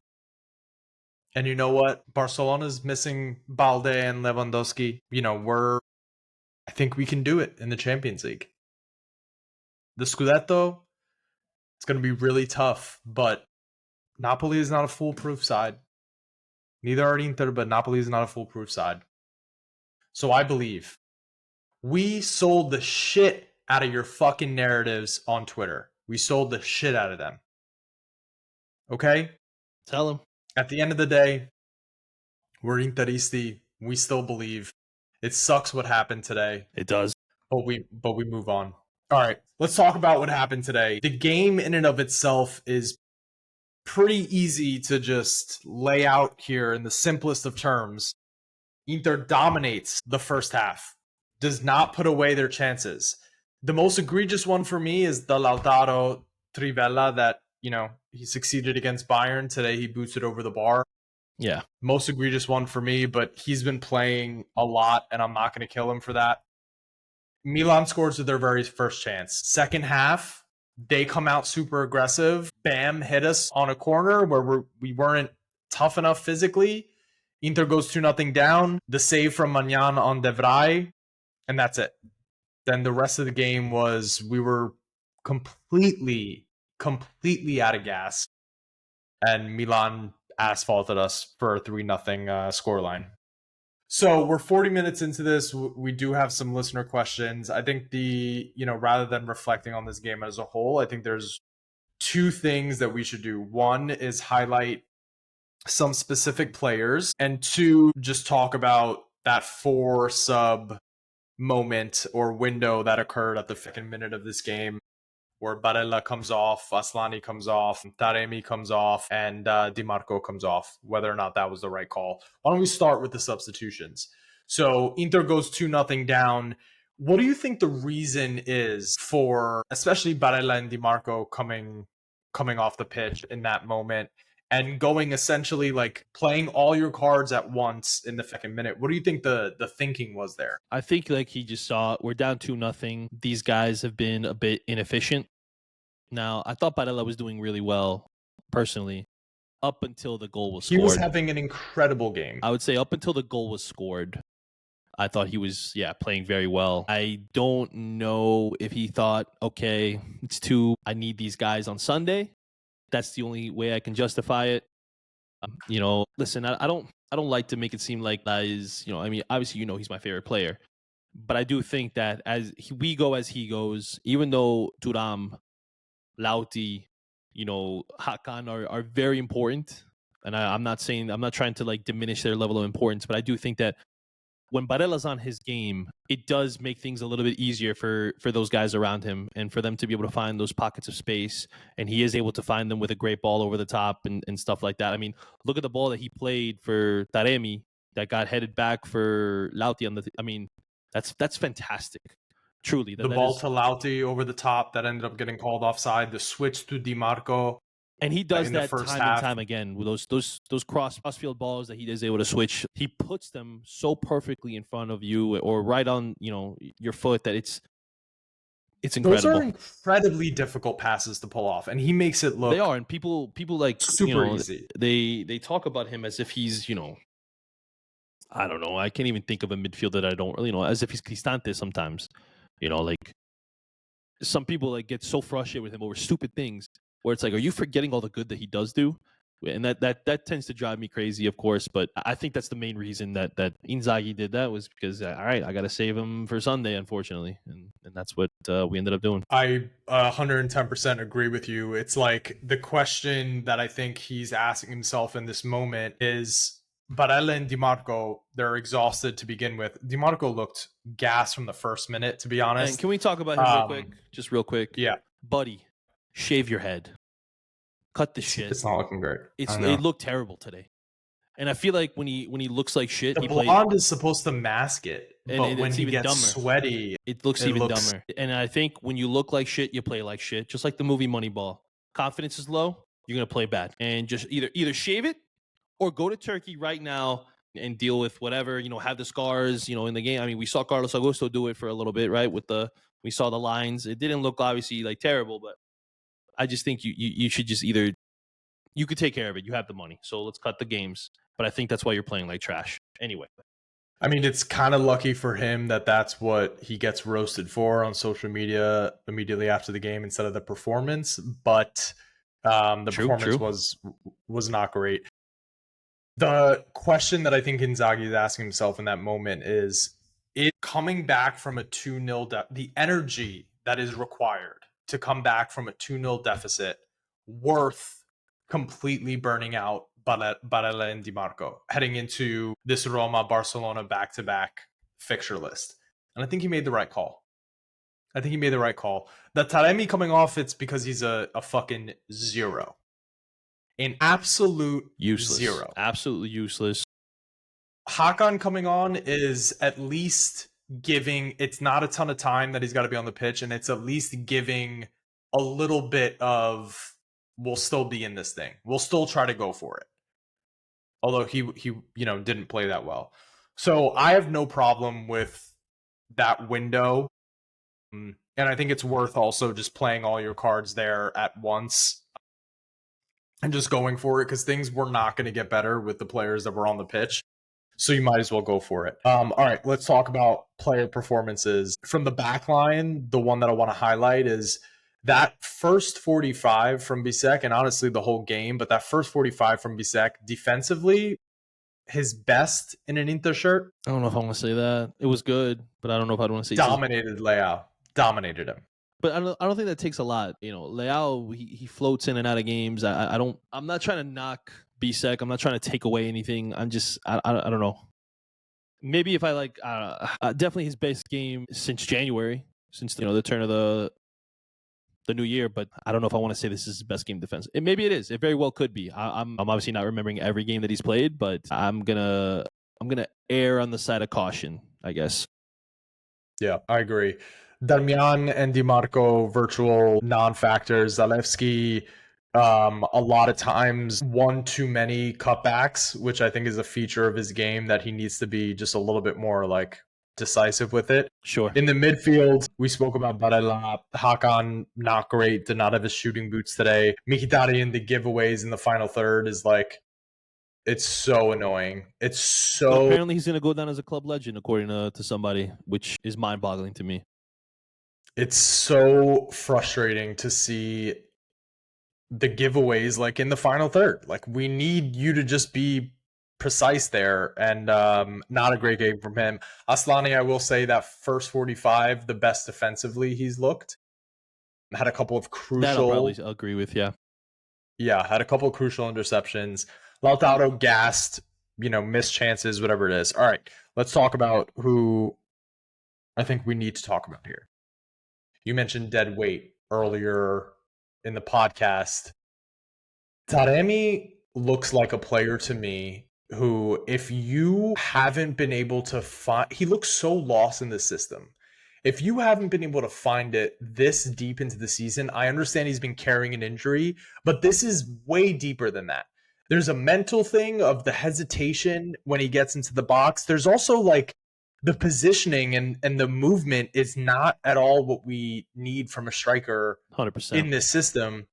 And you know what? Barcelona's missing Balde and Lewandowski. I think we can do it in the Champions League. The Scudetto, it's going to be really tough, but Napoli is not a foolproof side. Neither are Inter, but Napoli is not a foolproof side. So I believe we sold the shit out of your fucking narratives on Twitter. We sold the shit out of them. Okay? Tell him. At the end of the day, we're Interisti. We still believe. It sucks what happened today, It does. but we move on. All right, let's talk about what happened today. The game in and of itself is pretty easy to just lay out here in the simplest of terms. Inter dominates the first half, does not put away their chances. The most egregious one for me is the Lautaro Trivella that, he succeeded against Bayern. Today he boots it over the bar. Yeah. Most egregious one for me, but he's been playing a lot, and I'm not going to kill him for that. Milan scores with their very first chance. Second half, they come out super aggressive. Bam, hit us on a corner where we weren't tough enough physically. Inter goes 2-0 down. The save from Magnan on De Vrij, and that's it. Then the rest of the game was we were completely out of gas, and Milan asphalted us for a 3-0 scoreline. So we're 40 minutes into this. We do have some listener questions. I think rather than reflecting on this game as a whole, I think there's two things that we should do. One is highlight some specific players, and two, just talk about that 4-sub moment or window that occurred at the second minute of this game, where Barella comes off, Aslani comes off, Taremi comes off, and Di Marco comes off, whether or not that was the right call. Why don't we start with the substitutions? So Inter goes 2-0 down. What do you think the reason is for, especially Barella and Di Marco coming off the pitch in that moment and going essentially like playing all your cards at once in the second minute? What do you think the thinking was there? I think like he just saw we're down 2-0. These guys have been a bit inefficient. Now, I thought Barella was doing really well, personally, up until the goal was scored. He was having an incredible game. I would say up until the goal was scored, I thought he was, playing very well. I don't know if he thought, okay, I need these guys on Sunday. That's the only way I can justify it. Listen, I don't like to make it seem like that is, obviously, he's my favorite player. But I do think that we go as he goes, even though Thuram, Lauti, Hakan are very important. And I'm not trying to like diminish their level of importance, but I do think that when Barella's on his game, it does make things a little bit easier for those guys around him and for them to be able to find those pockets of space. And he is able to find them with a great ball over the top and stuff like that. I mean, look at the ball that he played for Taremi that got headed back for Lauti that's fantastic. Truly. The ball to Lauti over the top that ended up getting called offside, the switch to Di Marco. And he does that time half. and time again with those crossfield balls that he is able to switch. He puts them so perfectly in front of you or right on your foot that it's incredible. Those are incredibly difficult passes to pull off, and he makes it look. They are, and people like super easy. They talk about him as if he's I don't know. I can't even think of a midfielder that I don't really know. As if he's Cristante sometimes. Like some people like get so frustrated with him over stupid things. Where it's like, are you forgetting all the good that he does do? And that tends to drive me crazy, of course. But I think that's the main reason that Inzaghi did that was because, all right, I got to save him for Sunday, unfortunately. And that's what we ended up doing. I 110% agree with you. It's like the question that I think he's asking himself in this moment is Barella and Di Marco, they're exhausted to begin with. Di Marco looked gassed from the first minute, to be honest. And can we talk about him real quick? Just real quick. Yeah. Buddy. Shave your head. Cut the shit. It's not looking great. It looked terrible today. And I feel like when he looks like shit, the blonde is supposed to mask it, and but when he gets dumber. sweaty, it looks dumber. And I think when you look like shit, you play like shit. Just like the movie Moneyball. Confidence is low, you're gonna play bad. And just either shave it or go to Turkey right now and deal with whatever, have the scars, in the game. I mean, we saw Carlos Augusto do it for a little bit, right? We saw the lines. It didn't look obviously like terrible, but I just think you should just you could take care of it. You have the money. So let's cut the games. But I think that's why you're playing like trash. Anyway. I mean, it's kind of lucky for him that that's what he gets roasted for on social media immediately after the game instead of the performance. But the performance was not great. The question that I think Inzaghi is asking himself in that moment is, it coming back from a 2-0 the energy that is required to come back from a 2-0 deficit worth completely burning out Barella and Di Marco heading into this Roma-Barcelona back-to-back fixture list? And I think he made the right call. The Taremi coming off, it's because he's a fucking zero. An absolute Useless. zero. Absolutely useless. Hakan coming on is at least giving, it's not a ton of time that he's got to be on the pitch, and it's at least giving a little bit of, we'll still be in this thing. We'll still try to go for it. Although he didn't play that well. So I have no problem with that window. And I think it's worth also just playing all your cards there at once and just going for it, because things were not going to get better with the players that were on the pitch. So you might as well go for it. All right, let's talk about player performances. From the back line, the one that I want to highlight is that first 45 from Bisek, and honestly the whole game, but that first 45 from Bisek defensively, his best in an Inter shirt. I don't know if I want to say that. It was good, but I don't know if I want to say dominated Leao. Dominated him. But I don't think that takes a lot. Leao, he floats in and out of games. I'm not trying to knock Bisek. I'm not trying to take away anything. I don't know. Maybe if I definitely his best game since January, since the turn of the new year. But I don't know if I want to say this is his best game defense. Maybe it is. It very well could be. I'm obviously not remembering every game that he's played, but I'm gonna err on the side of caution, I guess. Yeah, I agree. Darmian and Di Marco, virtual non-factors. Zalewski, a lot of times, one too many cutbacks, which I think is a feature of his game that he needs to be just a little bit more decisive with it. Sure. In the midfield, we spoke about Barella. Hakan, not great, did not have his shooting boots today. Mkhitaryan, the giveaways in the final third is it's so annoying. It's so... Well, apparently he's going to go down as a club legend, according to somebody, which is mind-boggling to me. It's so frustrating to see the giveaways in the final third. We need you to just be precise there, and not a great game from him. Aslani, I will say that first 45, the best defensively he's looked. Had a couple of crucial... That I'll probably agree with, yeah. Yeah, had a couple of crucial interceptions. Lautaro gassed, missed chances, whatever it is. All right, let's talk about who I think we need to talk about here. You mentioned dead weight earlier in the podcast. Taremi looks like a player to me who, if you haven't been able to find... He looks so lost in the system. If you haven't been able to find it this deep into the season, I understand he's been carrying an injury, but this is way deeper than that. There's a mental thing of the hesitation when he gets into the box. There's also the positioning and the movement is not at all what we need from a striker 100% in this system.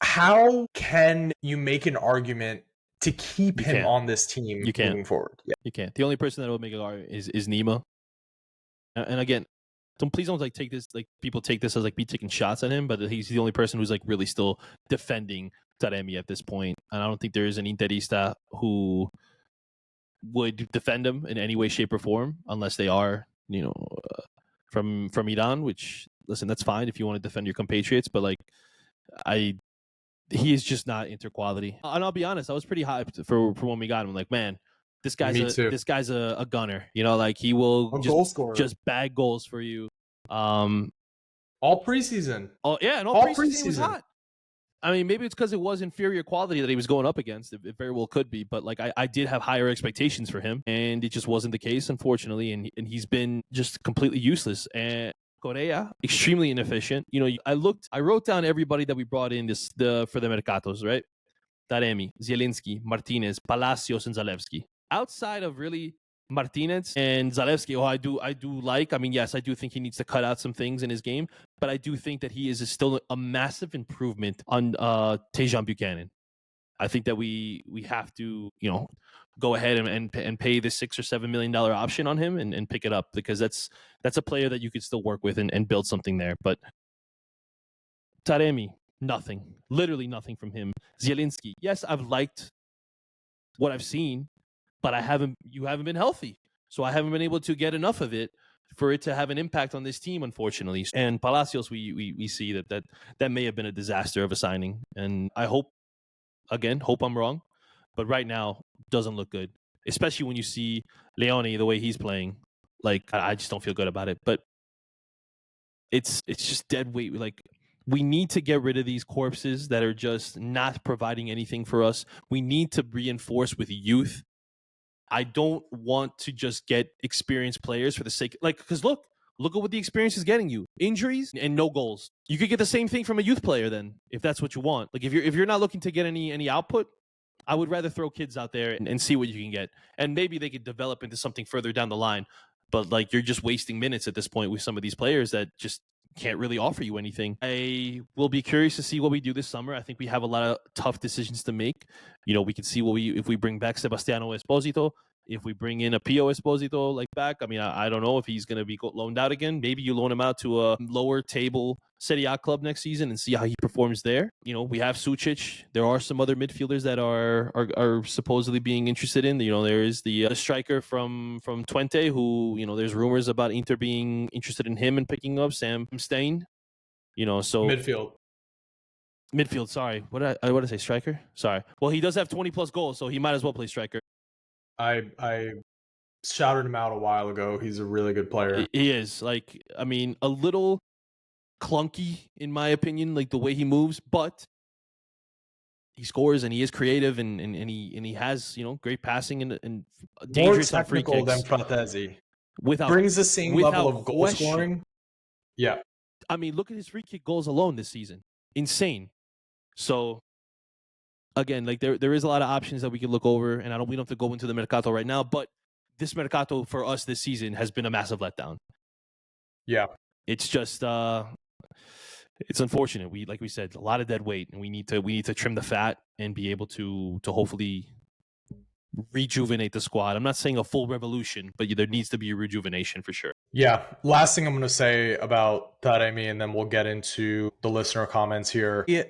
How can you make an argument to keep him on this team moving forward? Yeah. You can't. The only person that will make an argument is Nima. And again, please don't take this, people take this as me taking shots at him, but he's the only person who's really still defending Taremi at this point. And I don't think there is an Interista who would defend him in any way, shape, or form, unless they are, from Iran. Which, listen, that's fine if you want to defend your compatriots, but he is just not Inter quality. And I'll be honest, I was pretty hyped for when we got him. Man, this guy's a gunner. He will just bag goals for you. All preseason. Oh yeah, and all preseason he was hot. I mean, maybe it's because it was inferior quality that he was going up against. It very well could be, but I did have higher expectations for him, and it just wasn't the case, unfortunately. And he's been just completely useless. And Correa, extremely inefficient. I wrote down everybody that we brought in for the Mercatos, right? Taremi, Zielinski, Martinez, Palacios, and Zalewski. Outside of really Martinez and Zalewski, I do like. I mean, yes, I do think he needs to cut out some things in his game, but I do think that he is still a massive improvement on Tejan Buchanan. I think that we have to, go ahead and pay the $6 or $7 million option on him and pick it up, because that's a player that you could still work with and build something there. But Taremi, nothing, literally nothing from him. Zielinski, yes, I've liked what I've seen, but you haven't been healthy. So I haven't been able to get enough of it for it to have an impact on this team, unfortunately. And Palacios, we see that may have been a disaster of a signing. And I hope I'm wrong, but right now doesn't look good, especially when you see Leone the way he's playing. Like I just don't feel good about it. But it's just dead weight. Like we need to get rid of these corpses that are just not providing anything for us. We need to reinforce with youth. I don't want to just get experienced players for the sake, like, because look at what the experience is getting you: injuries and no goals. You could get the same thing from a youth player then, if that's what you want. Like if you're not looking to get any output, I would rather throw kids out there and see what you can get, and maybe they could develop into something further down the line. But like you're just wasting minutes at this point with some of these players that just can't really offer you anything. I will be curious to see what we do this summer. I think we have a lot of tough decisions to make. We can see if we bring back Sebastiano Esposito, if we bring in a Pio Esposito like back. I mean, I don't know if he's going to be loaned out again. Maybe you loan him out to a lower table Serie A club next season and see how he performs there. We have Sucic. There are some other midfielders that are supposedly being interested in. There is the striker from Twente who, there's rumors about Inter being interested in him and picking up Sam Stein. So midfield. Sorry, what did I say? Striker. Sorry. Well, he does have 20 plus goals, so he might as well play striker. I shouted him out a while ago. He's a really good player. He is. Like, I mean, a little clunky in my opinion, like the way he moves, but he scores and he is creative and he has great passing and dangerous on free kicks. More technical than Fratesi. Without brings the same level of goal scoring. Yeah. I mean, look at his free kick goals alone this season. Insane. So again, like there is a lot of options that we can look over, and we don't have to go into the Mercato right now, but this Mercato for us this season has been a massive letdown. Yeah. It's just it's unfortunate. Like we said, a lot of dead weight, and we need to trim the fat and be able to hopefully rejuvenate the squad. I'm not saying a full revolution, but there needs to be a rejuvenation for sure. Yeah. Last thing I'm going to say about Taremi, and then we'll get into the listener comments here. I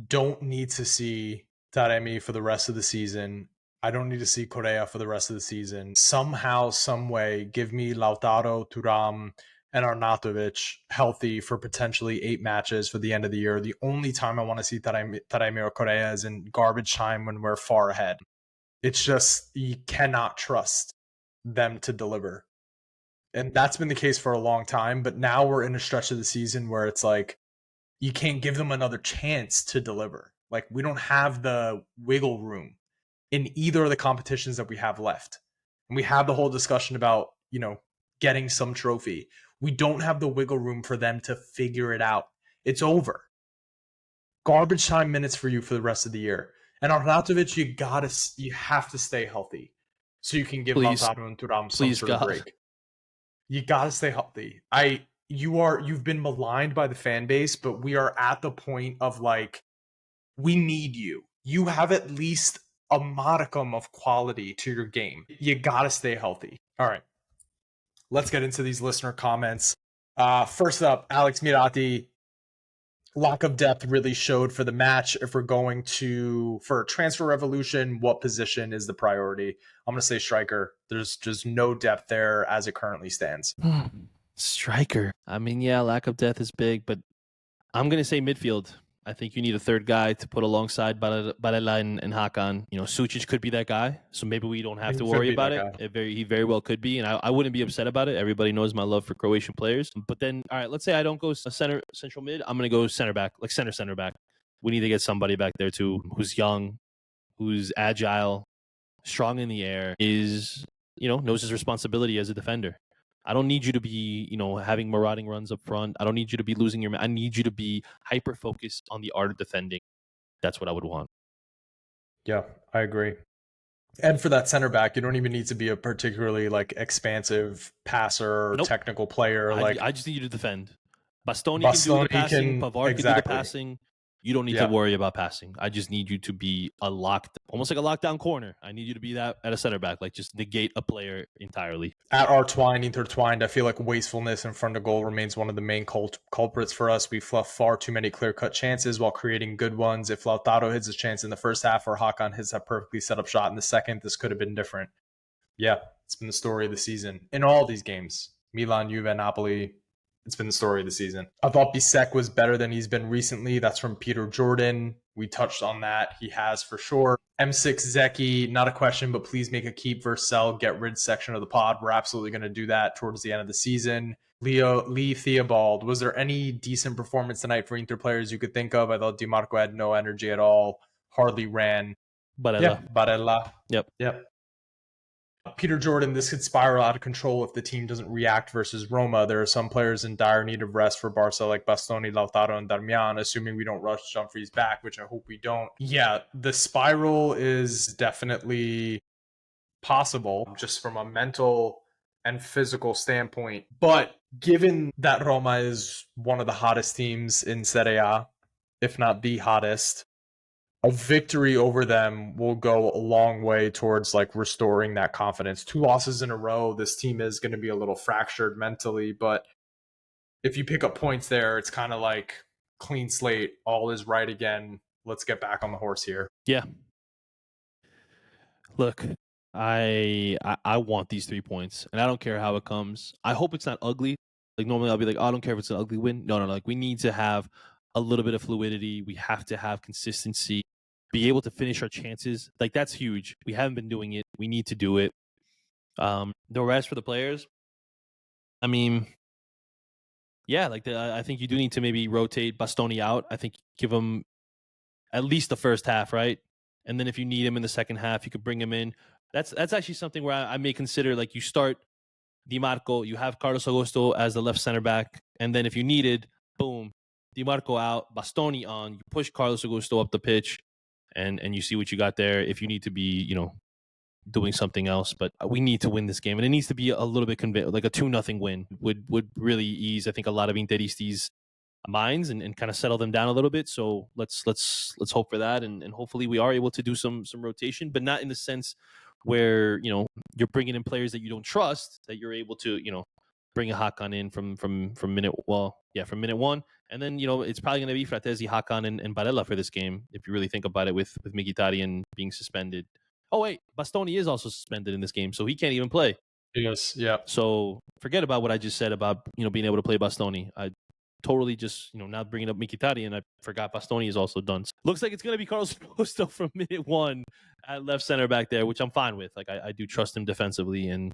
don't need to see Taremi for the rest of the season. I don't need to see Correa for the rest of the season. Somehow, some way, give me Lautaro, Thuram, and Arnautovic healthy for potentially 8 matches for the end of the year. The only time I want to see Taremi or Correa is in garbage time when we're far ahead. It's just, you cannot trust them to deliver. And that's been the case for a long time, but now we're in a stretch of the season where it's like, you can't give them another chance to deliver. Like, we don't have the wiggle room in either of the competitions that we have left. And we have the whole discussion about, getting some trophy. We don't have the wiggle room for them to figure it out. It's over. Garbage time minutes for you for the rest of the year. And Arnautovic, you have to stay healthy so you can give Lautaro and Thuram some sort of break. You gotta stay healthy. You've been maligned by the fan base, but we are at the point of like, we need you. You have at least a modicum of quality to your game. You gotta stay healthy. All right. Let's get into these listener comments. First up, Alex Mirati. Lack of depth really showed for the match. If we're going for a transfer revolution, what position is the priority? I'm going to say striker. There's just no depth there as it currently stands. Striker. I mean, yeah, lack of depth is big, but I'm going to say midfield. I think you need a third guy to put alongside Barella and Hakan. Sucic could be that guy, so maybe we don't have to worry about it. He very well could be, and I wouldn't be upset about it. Everybody knows my love for Croatian players. But then, all right, let's say I don't go central mid. I'm going to go center back, like center back. We need to get somebody back there, too, who's young, who's agile, strong in the air, knows his responsibility as a defender. I don't need you to be, having marauding runs up front. I don't need you to be losing your... I need you to be hyper-focused on the art of defending. That's what I would want. Yeah, I agree. And for that center back, you don't even need to be a particularly, expansive passer or technical player. I just need you to defend. Bastoni can do the passing. Pavard can do the passing. You don't need to worry about passing. I just need you to be almost like a lockdown corner. I need you to be that at a center back, just negate a player entirely. At intertwined, I feel like wastefulness in front of goal remains one of the main culprits for us. We fluff far too many clear-cut chances while creating good ones. If Lautaro hits his chance in the first half or Hakan hits a perfectly set up shot in the second, this could have been different. Yeah, it's been the story of the season in all these games. Milan, Juve, Napoli. It's been the story of the season. I thought Bisek was better than he's been recently. That's from Peter Jordan. We touched on that. He has for sure. M6 Zeki, not a question, but please make a keep versus sell, get rid section of the pod. We're absolutely going to do that towards the end of the season. Lee Theobald, was there any decent performance tonight for Inter players you could think of? I thought DiMarco had no energy at all, hardly ran. Barella. Yeah, Barella. Yep. Peter Jordan, this could spiral out of control if the team doesn't react versus Roma. There are some players in dire need of rest for Barca, like Bastoni, Lautaro, and Darmian, assuming we don't rush Dumfries back, which I hope we don't. Yeah, the spiral is definitely possible just from a mental and physical standpoint. But given that Roma is one of the hottest teams in Serie A, if not the hottest, a victory over them will go a long way towards like restoring that confidence. 2 losses in a row, this team is going to be a little fractured mentally, but if you pick up points there, it's kind of like clean slate, all is right again. Let's get back on the horse here. Yeah. Look, I want these 3 points, and I don't care how it comes. I hope it's not ugly. Like normally I'll be like, oh, I don't care if it's an ugly win. No. Like we need to have a little bit of fluidity. We have to have consistency, be able to finish our chances. Like that's huge. We haven't been doing it. We need to do it. The rest for the players, I mean, yeah, like I think you do need to maybe rotate Bastoni out. I think give him at least the first half, right? And then if you need him in the second half, you could bring him in. That's actually something where I may consider, like you start Di Marco, you have Carlos Augusto as the left center back, and then if you needed, boom, Di Marco out, Bastoni on, you push Carlos Augusto up the pitch, and you see what you got there. If you need to be, doing something else, but we need to win this game, and it needs to be a little bit like a 2-0 win would really ease, I think, a lot of Interisti's minds and kind of settle them down a little bit. So let's hope for that, and hopefully we are able to do some rotation, but not in the sense where you're bringing in players that you don't trust, that you're able to bring a Hakan in from minute minute 1, and then it's probably going to be Fratesi, Hakan, and Barella for this game if you really think about it, with Mkhitaryan being suspended. Oh wait, Bastoni is also suspended in this game, so he can't even play. Yes, yeah. So forget about what I just said about being able to play Bastoni. I totally just not bringing up Mkhitaryan. I forgot Bastoni is also done. So looks like it's going to be Carlos Augusto from minute 1 at left center back there, which I'm fine with. Like I do trust him defensively, and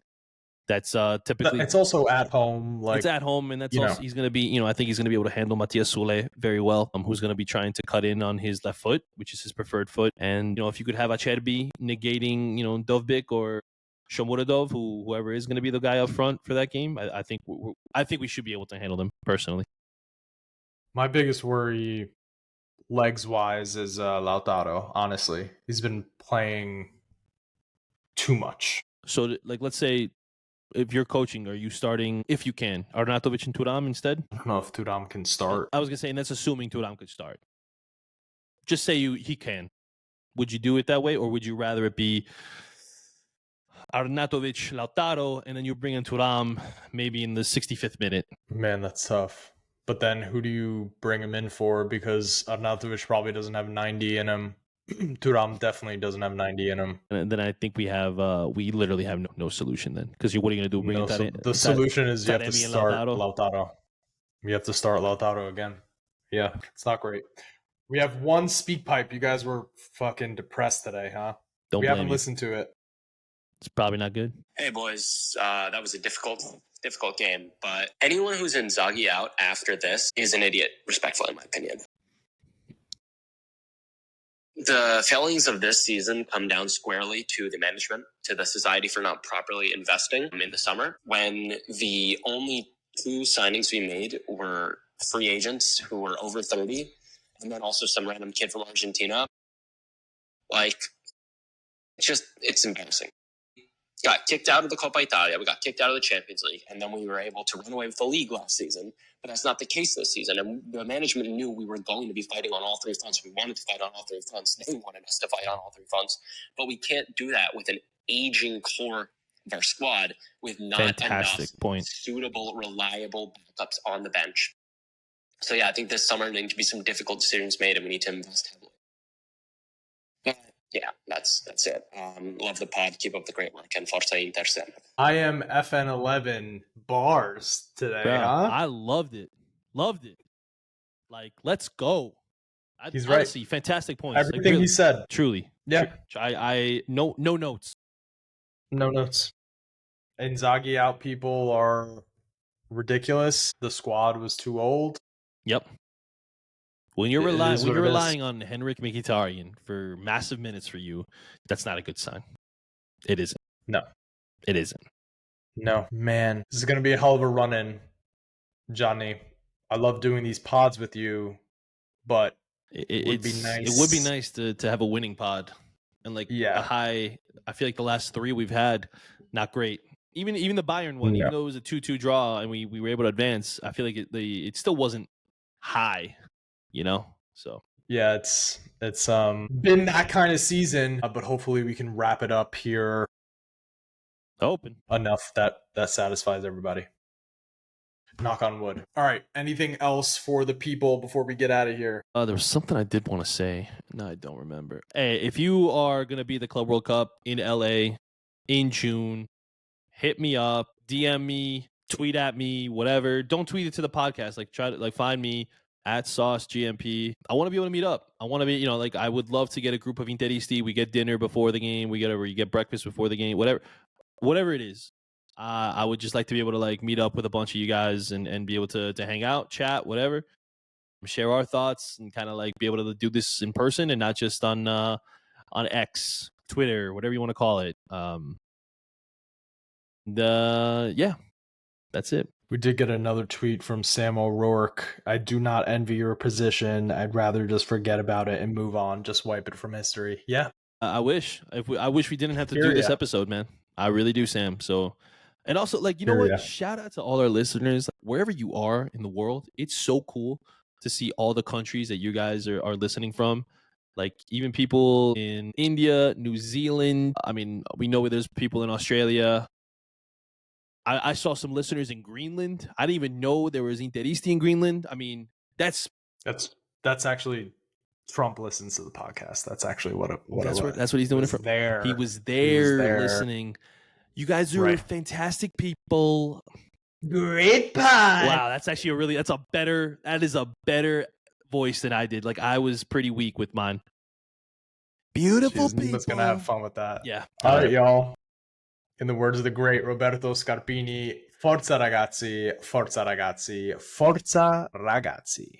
that's typically it's also at home. Like it's at home, and that's also he's going to be. I think he's going to be able to handle Matias Sule very well. Who's going to be trying to cut in on his left foot, which is his preferred foot. And if you could have Acerbi negating Dovbyk or Shomurodov, whoever is going to be the guy up front for that game, I think we should be able to handle them personally. My biggest worry, legs wise, is Lautaro. Honestly, he's been playing too much. So, like, let's say, if you're coaching, are you starting, if you can, Arnautovic and Thuram instead? I don't know if Thuram can start. I was going to say, and that's assuming Thuram could start. Just say he can. Would you do it that way, or would you rather it be Arnautovic, Lautaro, and then you bring in Thuram maybe in the 65th minute? Man, that's tough. But then who do you bring him in for? Because Arnautovic probably doesn't have 90 in him. Thuram definitely doesn't have 90 in him. And then I think we literally have no solution then. Because what are you going to do? Bring the solution is you have to start Lautaro. You have to start Lautaro again. Yeah, it's not great. We have one speak pipe. You guys were fucking depressed today, huh? We haven't listened to it. It's probably not good. Hey, boys. That was a difficult game. But anyone who's Inzaghi out after this is an idiot, respectfully, in my opinion. The failings of this season come down squarely to the management, to the society for not properly investing in the summer, when the only 2 signings we made were free agents who were over 30, and then also some random kid from Argentina. Like, it's embarrassing. Got kicked out of the Coppa Italia, we got kicked out of the Champions League, and then we were able to run away with the league last season. But that's not the case this season, and the management knew we were going to be fighting on all 3 fronts. We wanted to fight on all 3 fronts. They wanted us to fight on all 3 fronts. But we can't do that with an aging core of our squad with not enough suitable, reliable backups on the bench. So, yeah, I think this summer there need to be some difficult decisions made, and we need to invest heavily. But Yeah, that's it. Love the pod. Keep up the great work, and Forza Inter sempre. I am FN11 bars today, Bro, huh? I loved it. Loved it. Like, let's go. He's right. Honestly, fantastic points. Everything like, really, he said. Truly. Yeah. I no notes. No notes. Inzaghi out people are ridiculous. The squad was too old. Yep. When you're It is what it is. relying on Henrik Mkhitaryan for massive minutes for you, that's not a good sign. It isn't. No. It isn't. No. Man, this is going to be a hell of a run-in, Johnny. I love doing these pods with you, but it would be nice. It would be nice to have a winning pod. And like a high, I feel like the last 3 we've had, not great. Even the Bayern one, even though it was a 2-2 draw and we were able to advance, I feel like it still wasn't high, you know? So yeah, it's been that kind of season, but hopefully we can wrap it up here. Open enough that satisfies everybody. Knock on wood. All right. Anything else for the people before we get out of here? There was something I did want to say. No, I don't remember. Hey, if you are going to be at the Club World Cup in LA in June, hit me up, DM me, tweet at me, whatever. Don't tweet it to the podcast. Like, try to find me at Sauce GMP. I want to be able to meet up. I want to be, I would love to get a group of Interisti. We get dinner before the game. You get breakfast before the game. Whatever it is. I would just like to be able to meet up with a bunch of you guys and be able to hang out, chat, whatever, share our thoughts, and kind of be able to do this in person and not just on X, Twitter, whatever you want to call it. That's it. We did get another tweet from Sam O'Rourke. I do not envy your position. I'd rather just forget about it and move on. Just wipe it from history. Yeah. I wish we didn't have to do this episode, man. I really do, Sam. So. And also, know what? Shout out to all our listeners, wherever you are in the world. It's so cool to see all the countries that you guys are listening from. Even people in India, New Zealand. I mean, we know there's people in Australia. I saw some listeners in Greenland. I didn't even know there was Interisti in Greenland. I mean, that's actually Trump listens to the podcast. That's actually that's what he's doing it for. He was there listening. You guys are fantastic people. Great pod. Wow, that's actually that is a better voice than I did. I was pretty weak with mine. Beautiful people. Let's gonna have fun with that. Yeah. All right, y'all. In the words of the great Roberto Scarpini, forza ragazzi, forza ragazzi, forza ragazzi.